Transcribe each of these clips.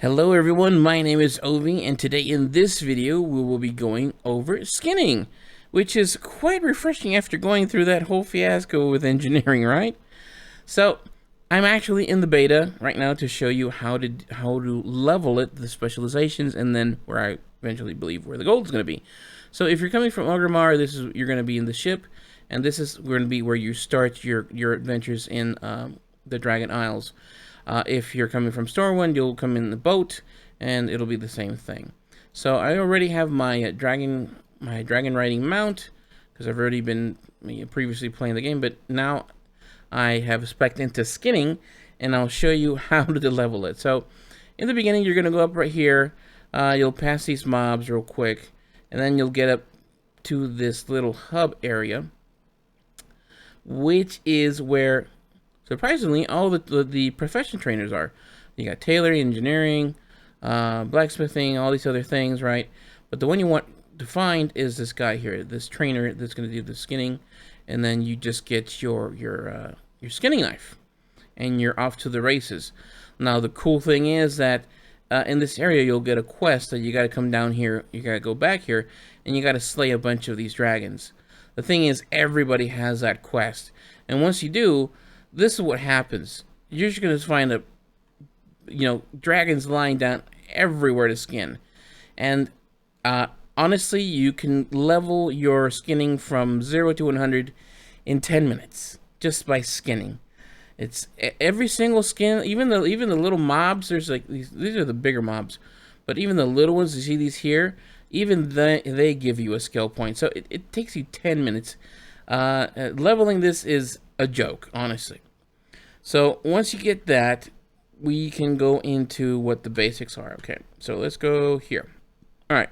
Hello everyone, my name is Ovi, and today in this video we will be going over skinning, which is quite refreshing after going through that whole fiasco with engineering, right? So I'm actually in the beta right now to show you how to level it, the specializations, and then where I eventually believe where the gold is going to be. So if you're coming from Orgrimmar, you're going to be in the ship, and this is going to be where you start your adventures in the Dragon Isles. If you're coming from Stormwind, you'll come in the boat, and it'll be the same thing. So I already have my dragon riding mount, because I've already been previously playing the game, but now I have spec'd into skinning, and I'll show you how to level it. So in the beginning, you're going to go up right here. You'll pass these mobs real quick, and then you'll get up to this little hub area, which is where, surprisingly, all the profession trainers are. You got tailoring, engineering, blacksmithing, all these other things, right? But the one you want to find is this guy here, this trainer that's going to do the skinning, and then you just get your skinning knife, and you're off to the races. Now the cool thing is that in this area you'll get a quest that you got to come down here, you got to go back here, and you got to slay a bunch of these dragons. The thing is, everybody has that quest, and once you do, this is what happens. You're just going to find dragons lying down everywhere to skin. And honestly, you can level your skinning from 0 to 100 in 10 minutes just by skinning. It's every single skin, even the little mobs. There's like these are the bigger mobs, but even the little ones, you see these here, even they give you a skill point. So it takes you 10 minutes. Leveling this is a joke, honestly. So once you get that, we can go into what the basics are. Okay, so let's go here. All right,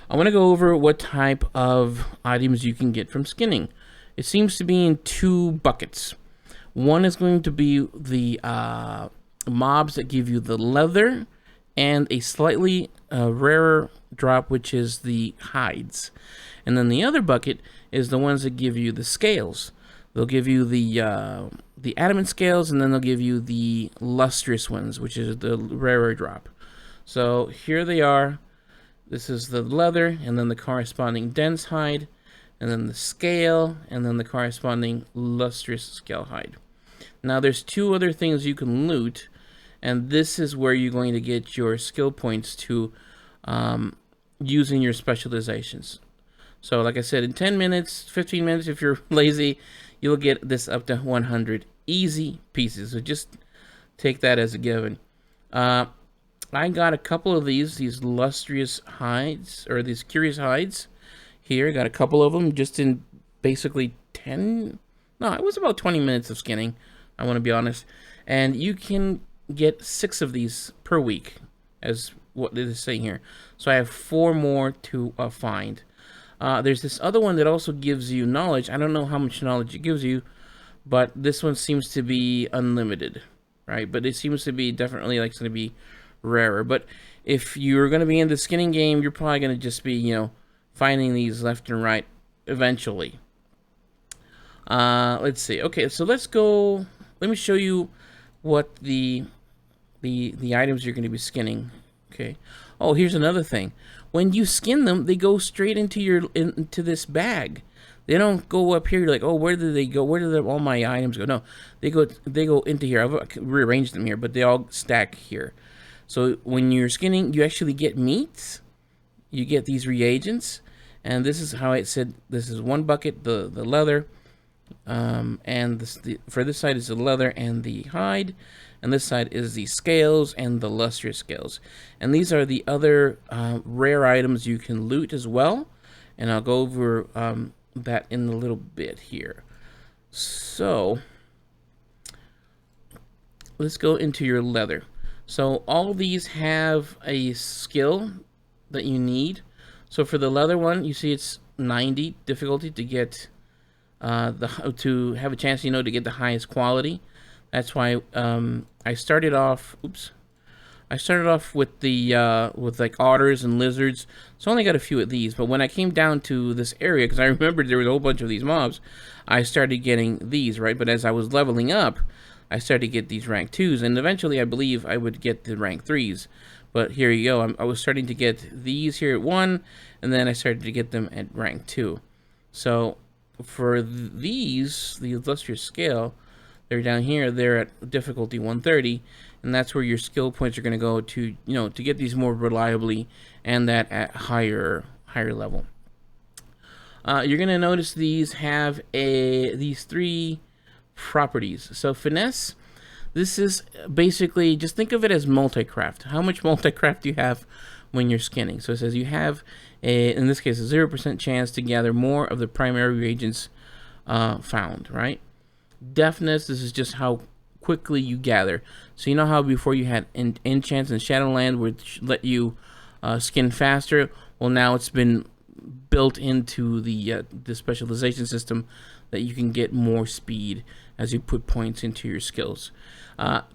I want to go over what type of items you can get from skinning. It seems to be in two buckets. One is going to be the mobs that give you the leather and a slightly rarer drop, which is the hides. And then the other bucket is the ones that give you the scales. They'll give you the adamant scales, and then they'll give you the lustrous ones, which is the rarer drop. So here they are. This is the leather, and then the corresponding dense hide, and then the scale, and then the corresponding lustrous scale hide. Now there's two other things you can loot, and this is where you're going to get your skill points to using your specializations. So like I said, in 10 minutes, 15 minutes if you're lazy, you'll get this up to 100 easy pieces. So just take that as a given. I got a couple of these lustrous hides, or these curious hides here. I got a couple of them just in basically it was about 20 minutes of skinning, I want to be honest. And you can get 6 of these per week, as what it is saying here. So I have 4 more to find. There's this other one that also gives you knowledge. I don't know how much knowledge it gives you, but this one seems to be unlimited, right? But it seems to be definitely like it's going to be rarer. But if you're going to be in the skinning game, you're probably going to just be, finding these left and right eventually. Let's see. Okay, so let's go. Let me show you what the items you're going to be skinning. Okay. Oh, here's another thing. When you skin them, they go straight into this bag. They don't go up here. You're like, oh, where did they go? Where did all my items go? No, they go into here. I've rearranged them here, but they all stack here. So when you're skinning, you actually get meats. You get these reagents, and this is how it said. This is one bucket, the leather, and for this side is the leather and the hide. And this side is the scales and the lustrous scales. And these are the other rare items you can loot as well. And I'll go over that in a little bit here. So let's go into your leather. So all these have a skill that you need. So for the leather one, you see it's 90 difficulty to get to have a chance, to get the highest quality. That's why I started off. I started off with the with like otters and lizards. So I only got a few of these. But when I came down to this area, because I remembered there was a whole bunch of these mobs, I started getting these, right? But as I was leveling up, I started to get these rank 2s, and eventually I believe I would get the rank 3s. But here you go, I was starting to get these here at 1, and then I started to get them at rank 2. So for these, the illustrious scale, they're down here, they're at difficulty 130, and that's where your skill points are going to go to, to get these more reliably, and that at higher level. You're going to notice these have these 3 properties. So finesse, this is basically, just think of it as multicraft. How much multicraft do you have when you're skinning? So it says you have, in this case, a 0% chance to gather more of the primary reagents found, right? Deftness, this is just how quickly you gather. So you know how before you had enchants and Shadowland, which let you skin faster? Well, now it's been built into the specialization system that you can get more speed as you put points into your skills.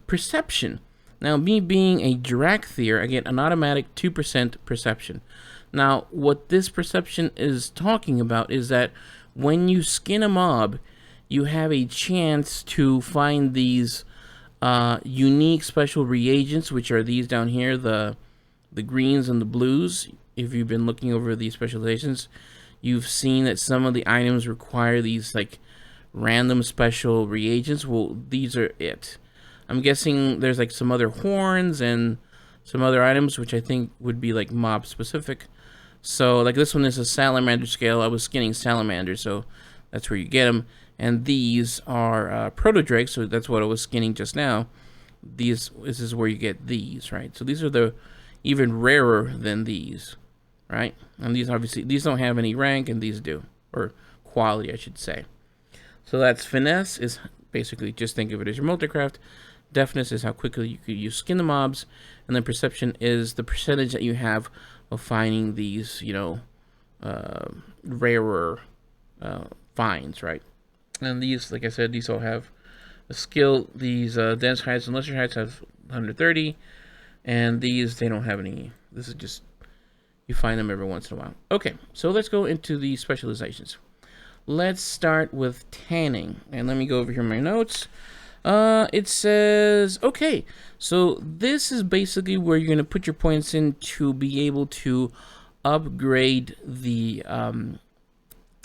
Perception. Now, me being a Dracthier, I get an automatic 2% perception. Now, what this perception is talking about is that when you skin a mob, you have a chance to find these unique special reagents, which are these down here, the greens and the blues. If you've been looking over these specializations, you've seen that some of the items require these like random special reagents. Well, these are it. I'm guessing there's like some other horns and some other items which I think would be like mob specific. So like this one is a salamander scale. I was skinning salamanders, so that's where you get them. And these are proto-drakes, so that's what I was skinning just now. This is where you get these, right? So these are the even rarer than these, right? And these obviously, these don't have any rank, and these do, or quality, I should say. So that's finesse, is basically just think of it as your multicraft. Deftness is how quickly you skin the mobs, and then perception is the percentage that you have of finding these, rarer finds, right? And these, like I said, these all have a skill. These dense heights and lesser heights have 130, and these, they don't have any. This is just, you find them every once in a while. Okay, so let's go into the specializations. Let's start with tanning, and let me go over here in my notes. It says, okay, so this is basically where you're going to put your points in to be able to upgrade the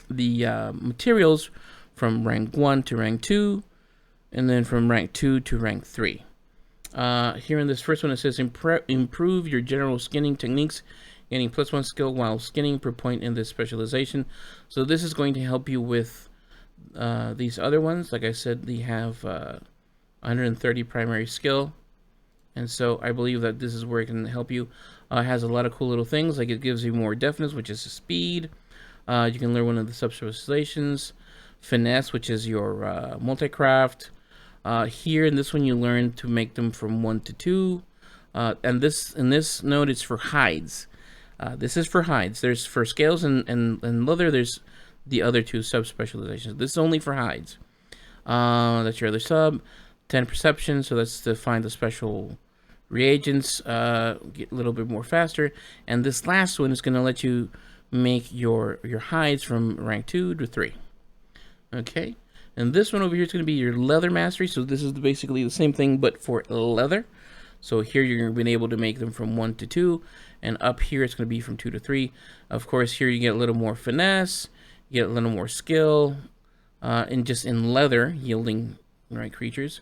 materials from rank 1 to rank 2, and then from rank 2 to rank 3. Here in this first one, it says improve your general skinning techniques, gaining +1 skill while skinning per point in this specialization. So this is going to help you with these other ones. Like I said, they have 130 primary skill, and so I believe that this is where it can help you. It has a lot of cool little things, like it gives you more deftness, which is speed. You can learn one of the sub-specializations. Finesse, which is your multicraft. Here in this one, you learn to make them from 1 to 2. And in this node, it's for hides. This is for hides. There's for scales and leather. There's the other 2 sub-specializations. This is only for hides. That's your other sub. 10 perception, so that's to find the special reagents. Get a little bit more faster. And this last one is going to let you make your hides from rank 2 to 3. Okay, and this one over here is going to be your leather mastery. So this is basically the same thing, but for leather. So here you're going to be able to make them from 1 to 2, and up here it's going to be from 2 to 3. Of course, here you get a little more finesse, you get a little more skill, and just in leather, yielding right creatures,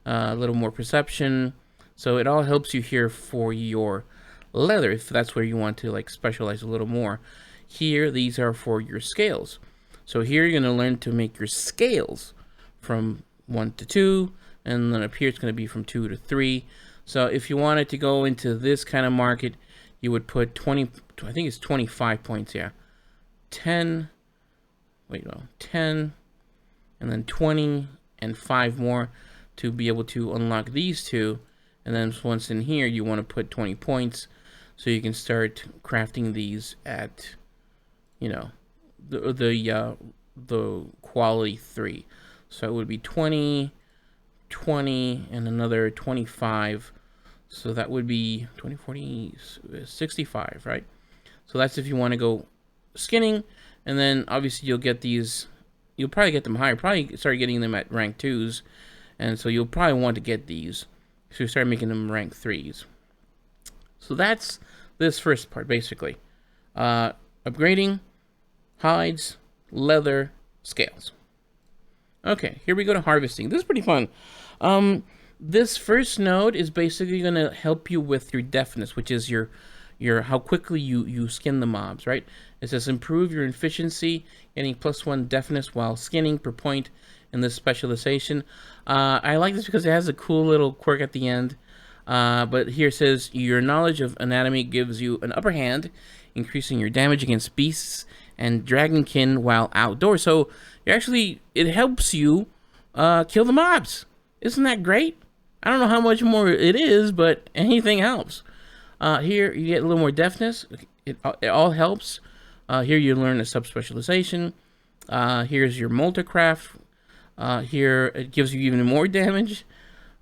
a little more perception. So it all helps you here for your leather, if that's where you want to like specialize a little more. Here, these are for your scales. So here you're going to learn to make your scales from 1 to 2, and then up here it's going to be from 2 to 3. So if you wanted to go into this kind of market, you would put 20, I think it's 25 points, yeah. 10, wait, no, 10, and then 20, and 5 more to be able to unlock these 2. And then once in here, you want to put 20 points so you can start crafting these at, the quality 3. So it would be 20, 20, and another 25. So that would be 20, 40, 65, right? So that's if you want to go skinning. And then obviously you'll get these, you'll probably get them higher. Probably start getting them at rank 2s. and so you'll probably want to get these. So you start making them rank 3s. So that's this first part, basically. Upgrading, hides, leather, scales. Okay, here we go to harvesting. This is pretty fun. This first node is basically going to help you with your deftness, which is your how quickly you skin the mobs, right? It says improve your efficiency, getting +1 deftness while skinning per point in this specialization. I like this because it has a cool little quirk at the end. But here it says your knowledge of anatomy gives you an upper hand, increasing your damage against beasts and dragonkin while outdoors. So you actually, it helps you kill the mobs. Isn't that great? I don't know how much more it is, but anything helps. Here you get a little more deftness. It all helps. Here you learn a subspecialization. Here's your Multicraft. Here it gives you even more damage.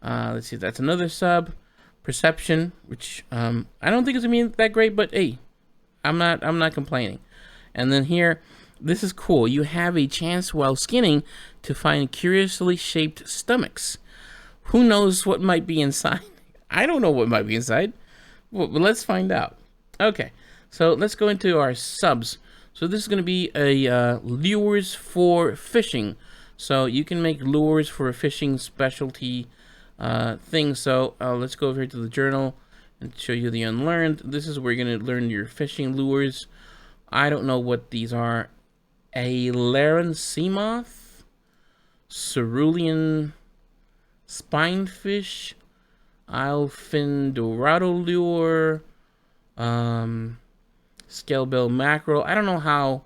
Let's see, that's another sub. Perception, which I don't think it's gonna be that great, but hey, I'm not complaining. And then here, this is cool. You have a chance while skinning to find curiously shaped stomachs. Who knows what might be inside? I don't know what might be inside. Well, but let's find out. Okay, so let's go into our subs. So this is going to be a lures for fishing. So you can make lures for a fishing specialty thing. So let's go over here to the journal and show you the unlearned. This is where you're going to learn your fishing lures. I don't know what these are. A Laren Seamoth, Cerulean Spinefish, Isle-fin Dorado Lure, Scalebell Mackerel. I don't know how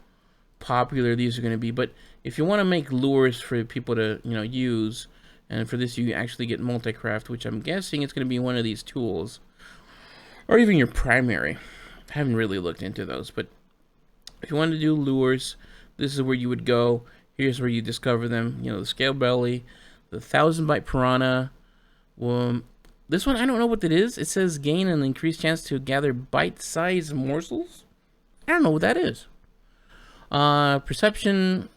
popular these are going to be, but if you want to make lures for people to, use, and for this you actually get Multicraft, which I'm guessing it's going to be one of these tools, or even your primary. I haven't really looked into those, but if you want to do lures, this is where you would go. Here's where you discover them. The scale belly, the 1,000-bite piranha. This one, I don't know what that is. It says gain an increased chance to gather bite-sized morsels. I don't know what that is. Perception,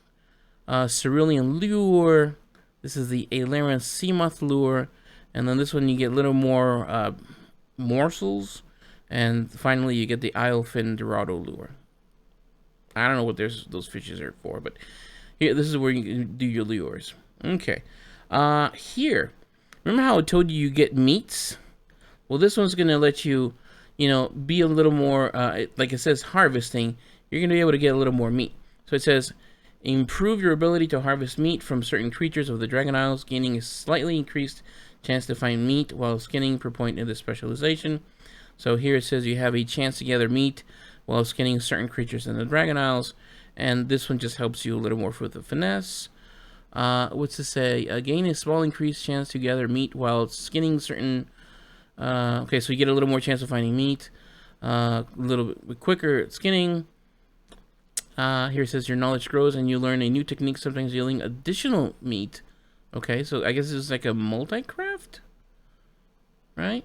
Cerulean Lure. This is the Alaren Seamoth Lure. And then this one you get a little more morsels. And finally you get the Isle-fin Dorado Lure. I don't know what those fishes are for, but here, this is where you can do your lures. Okay. Here, remember how I told you get meats? Well, this one's going to let you, be a little more, like it says harvesting, you're going to be able to get a little more meat. So it says, improve your ability to harvest meat from certain creatures of the Dragon Isles, gaining a slightly increased chance to find meat while skinning per point in the specialization. So here it says you have a chance to gather meat while skinning certain creatures in the Dragon Isles, and this one just helps you a little more for the finesse. What's to say? Gain a small increased chance to gather meat while skinning certain... okay, so you get a little more chance of finding meat. A little bit quicker at skinning. Here it says your knowledge grows and you learn a new technique, sometimes yielding additional meat. Okay, so I guess this is like a multi-craft? Right?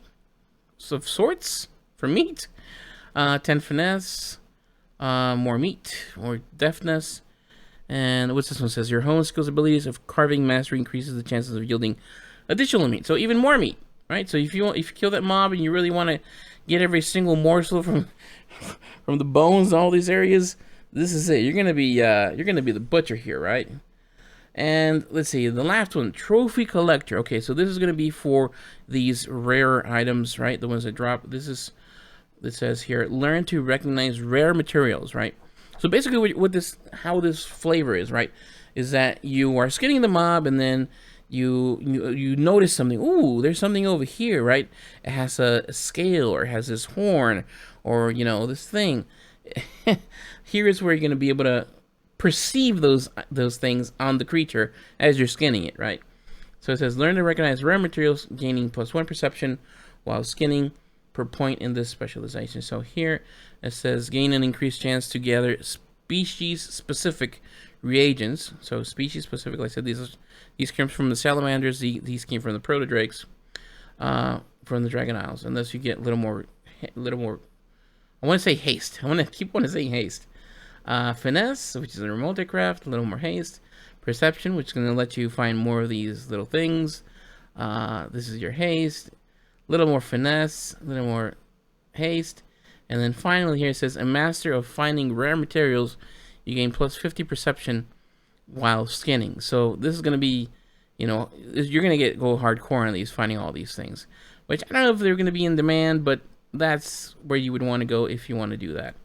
So of sorts? For meat? 10 finesse, more meat, more deftness, and what's this one says? Your home skills abilities of carving mastery increases the chances of yielding additional meat, so even more meat, right? So if you kill that mob and you really want to get every single morsel from the bones and all these areas, this is it. You're gonna be the butcher here, right? And let's see, the last one, trophy collector. Okay, so this is gonna be for these rare items, right? The ones that drop. It says here, learn to recognize rare materials, right? So basically how this flavor is, right, is that you are skinning the mob and then you notice something. Ooh, there's something over here, right? It has a scale, or it has this horn, or, this thing. Here is where you're going to be able to perceive those things on the creature as you're skinning it, right? So it says, learn to recognize rare materials, gaining +1 perception while skinning per point in this specialization. So here it says gain an increased chance to gather species-specific reagents. So species-specific, like I said, these came from the salamanders. These came from the protodrakes, from the Dragon Isles. Unless you get a little more. I want to say haste. I want to keep saying haste. Finesse, which is a Multicraft, a little more haste. Perception, which is going to let you find more of these little things. This is your haste, a little more finesse, a little more haste, and then finally here it says a master of finding rare materials. You gain plus 50 perception while skinning. So this is going to be, you know, you're going to go hardcore on these, finding all these things, which I don't know if they're going to be in demand, but that's where you would want to go if you want to do that.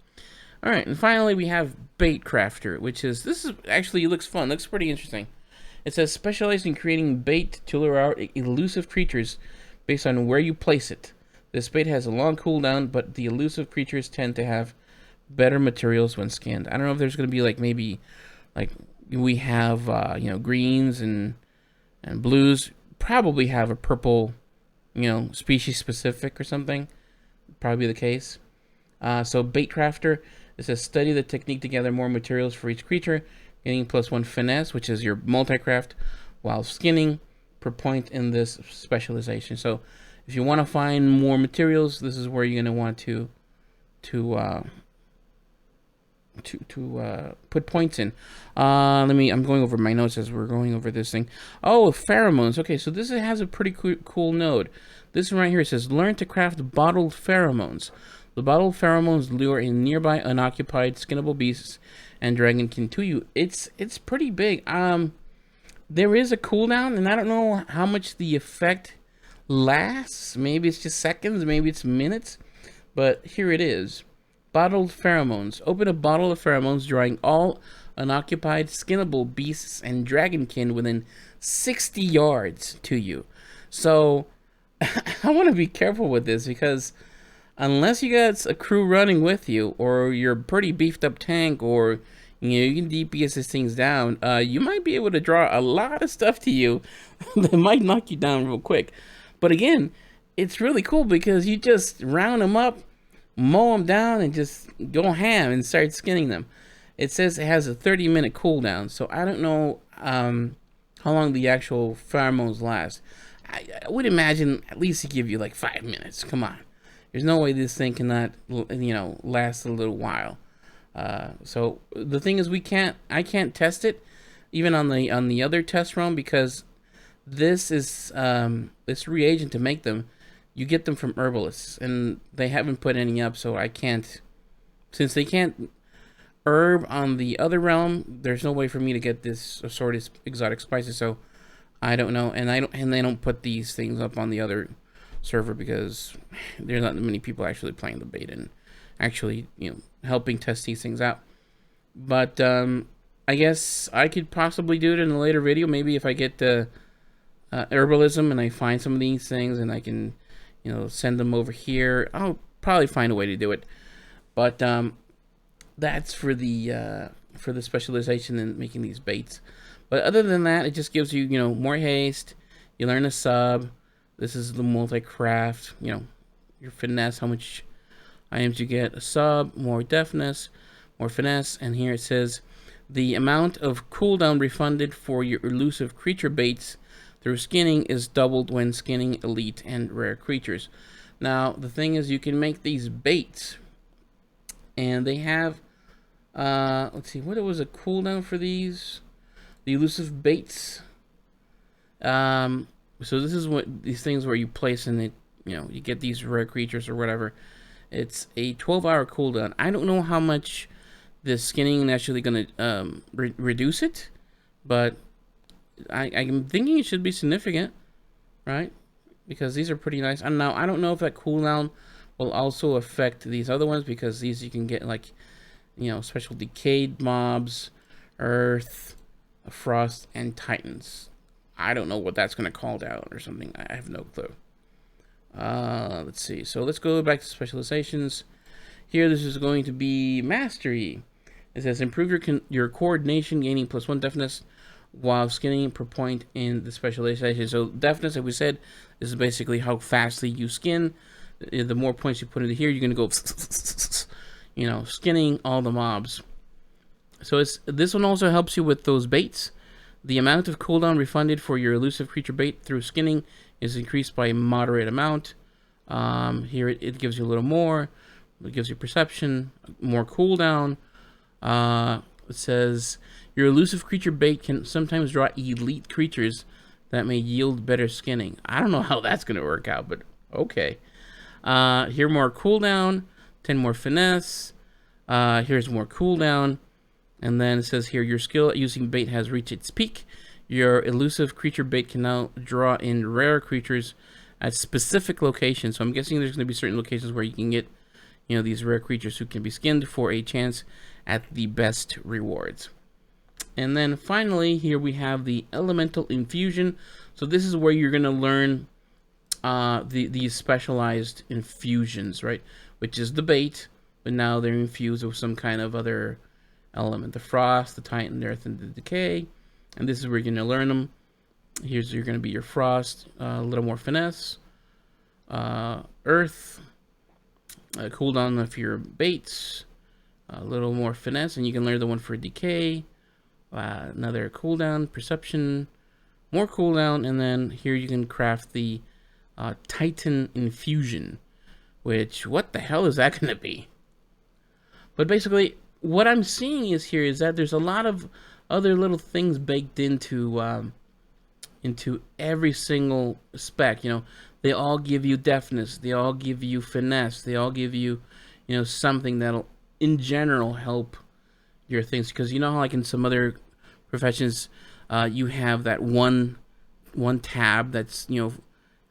All right, and finally we have Bait Crafter, which is, this is actually, looks fun, looks pretty interesting. It says specialize in creating bait to lure out elusive creatures based on where you place it. This bait has a long cooldown, but the elusive creatures tend to have better materials when skinned. I don't know if there's going to be like, maybe like we have you know, greens and blues, probably have a purple, you know, species specific or something. Probably the case. So Bait Crafter, it says study the technique to gather more materials for each creature, getting +1 finesse, which is your multicraft, while skinning per point in this specialization. So if you want to find more materials, this is where you're going to want to put points in. I'm going over my notes as we're going over this thing. Oh, pheromones. Okay, so this has a pretty cool node. This one right here, it says learn to craft bottled pheromones. The bottled pheromones lure in nearby unoccupied skinnable beasts and dragonkin to you. It's pretty big. There is a cooldown, and I don't know how much the effect lasts. Maybe it's just seconds, maybe it's minutes, but here it is. Bottled pheromones. Open a bottle of pheromones, drawing all unoccupied skinnable beasts and dragonkin within 60 yards to you. So I want to be careful with this, because unless you got a crew running with you, or you're a pretty beefed up tank, or you know, you can DPS these things down, you might be able to draw a lot of stuff to you that might knock you down real quick. But again, it's really cool because you just round them up, mow them down, and just go ham and start skinning them. It says it has a 30-minute cooldown, so I don't know how long the actual pheromones last. I would imagine at least to give you like 5 minutes. Come on, there's no way this thing cannot, you know, last a little while. So the thing is, I can't test it even on the other test run, because this is this reagent to make them, you get them from herbalists, and they haven't put any up, so I can't, since they can't herb on the other realm, there's no way for me to get this assorted exotic spices. So I don't know, and they don't put these things up on the other server because there's not many people actually playing the beta and actually, you know, helping test these things out. But I guess I could possibly do it in a later video, maybe if I get herbalism and I find some of these things and I can, you know, send them over here. I'll probably find a way to do it. But that's for the specialization in making these baits. But other than that, it just gives you, you know, more haste. You learn a sub. This is the multi-craft, you know, your finesse, how much items you get. A sub, more deftness, more finesse. And here it says the amount of cooldown refunded for your elusive creature baits through skinning is doubled when skinning elite and rare creatures. Now, the thing is, you can make these baits, and they have, let's see, what was a cooldown for these? The elusive baits. So this is what these things where you place in it, you know, you get these rare creatures or whatever. It's a 12-hour cooldown. I don't know how much this skinning is actually going to reduce it, but I'm thinking it should be significant, right? Because these are pretty nice. And now I don't know if that cooldown will also affect these other ones, because these you can get, like, you know, special decayed mobs, earth, frost, and titans. I don't know what that's going to call down or something. I have no clue. Let's see. So let's go back to specializations. Here, this is going to be mastery. It says improve your coordination, gaining +1 deftness while skinning per point in the specialization. So deftness, like we said, this is basically how fastly you skin. The more points you put into here, you're going to go, you know, skinning all the mobs. So this one also helps you with those baits. The amount of cooldown refunded for your elusive creature bait through skinning is increased by a moderate amount. Here it gives you a little more. It gives you perception, more cooldown. It says your elusive creature bait can sometimes draw elite creatures that may yield better skinning. I don't know how that's going to work out, but okay. Here more cooldown, 10 more finesse. Here's more cooldown. And then it says here, your skill at using bait has reached its peak. Your elusive creature bait can now draw in rare creatures at specific locations. So I'm guessing there's going to be certain locations where you can get, you know, these rare creatures who can be skinned for a chance at the best rewards. And then finally, here we have the Elemental Infusion. So this is where you're going to learn these specialized infusions, right? Which is the bait, but now they're infused with some kind of other element. The frost, the titan, the earth, and the decay. And this is where you're going to learn them. Here's you're going to be your frost, a little more finesse, earth, cooldown of your baits, a little more finesse, and you can learn the one for decay. Another cooldown, perception, more cooldown, and then here you can craft the Titan Infusion, which, what the hell is that going to be? But basically, what I'm seeing is that there's a lot of other little things baked into every single spec. You know, they all give you deftness, they all give you finesse, they all give you, you know, something that'll, in general, help your things. Because you know how, like in some other professions, you have that one tab that's, you know,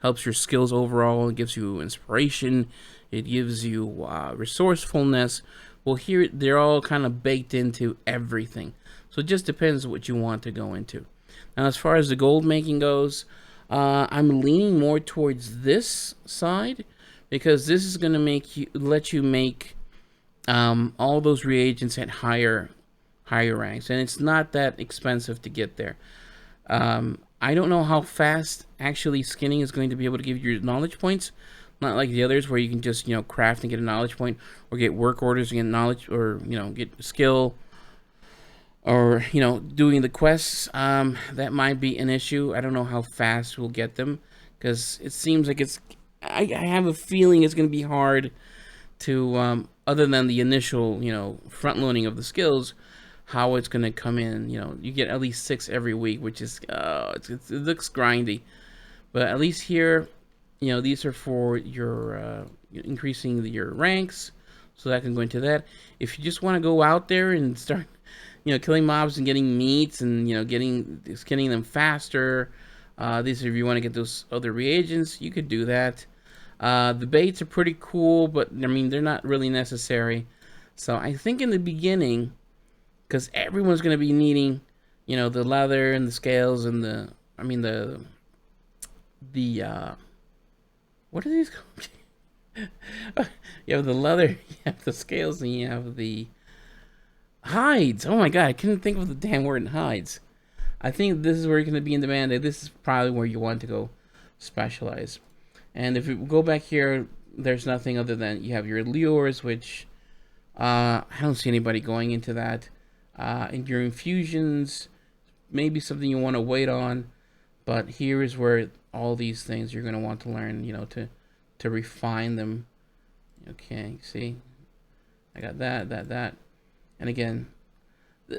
helps your skills overall. It gives you inspiration, it gives you resourcefulness. Well, here they're all kind of baked into everything, so it just depends what you want to go into. Now, as far as the gold making goes, I'm leaning more towards this side, because this is going to let you make all those reagents at higher ranks, and it's not that expensive to get there. I don't know how fast actually skinning is going to be able to give you your knowledge points. Not like the others where you can just, you know, craft and get a knowledge point, or get work orders and get knowledge, or, you know, get skill, or, you know, doing the quests. That might be an issue. I don't know how fast we'll get them, because it seems like I have a feeling it's going to be hard to, other than the initial, you know, front loading of the skills, how it's going to come in. You know, you get at least 6 every week, which is, it looks grindy. But at least here, you know, these are for your increasing your ranks, so that can go into that. If you just want to go out there and start, you know, killing mobs and getting meats and, you know, skinning them faster, these are if you want to get those other reagents, you could do that. The baits are pretty cool, but I mean, they're not really necessary. So I think in the beginning, because everyone's going to be needing, you know, the leather and the scales and the what are these called? You have the leather, you have the scales, and you have the hides. Oh my god, I couldn't think of the damn word hides. I think this is where you're going to be in demand. This is probably where you want to go specialize. And if you go back here, there's nothing other than you have your lures, which I don't see anybody going into that. And your infusions, maybe something you want to wait on. But here is where all these things you're going to want to learn, you know, to refine them. Okay, see? I got that. And again,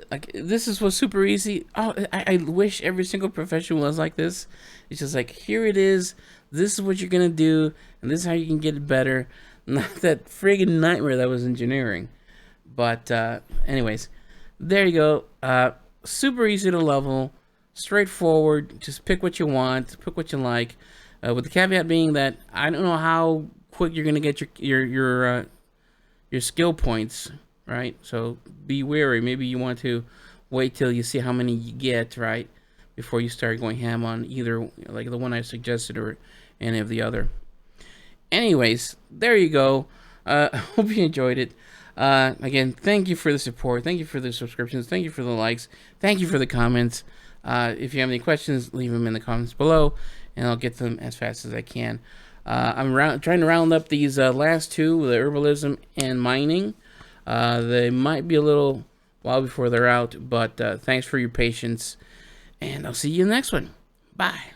like, this was super easy. Oh, I wish every single profession was like this. It's just like, here it is. This is what you're going to do. And this is how you can get it better. Not that friggin' nightmare that was engineering. But anyways, there you go. Super easy to level. Straightforward. Just pick what you want. Pick what you like. With the caveat being that I don't know how quick you're going to get your skill points. Right, so be wary. Maybe you want to wait till you see how many you get, right, before you start going ham on either, like the one I suggested, or any of the other. Anyways, there you go. Hope you enjoyed it. Again, thank you for the support. Thank you for the subscriptions. Thank you for the likes. Thank you for the comments. If you have any questions, leave them in the comments below, and I'll get them as fast as I can. I'm trying to round up these last two, the herbalism and mining. They might be a little while before they're out, but thanks for your patience, and I'll see you in the next one. Bye.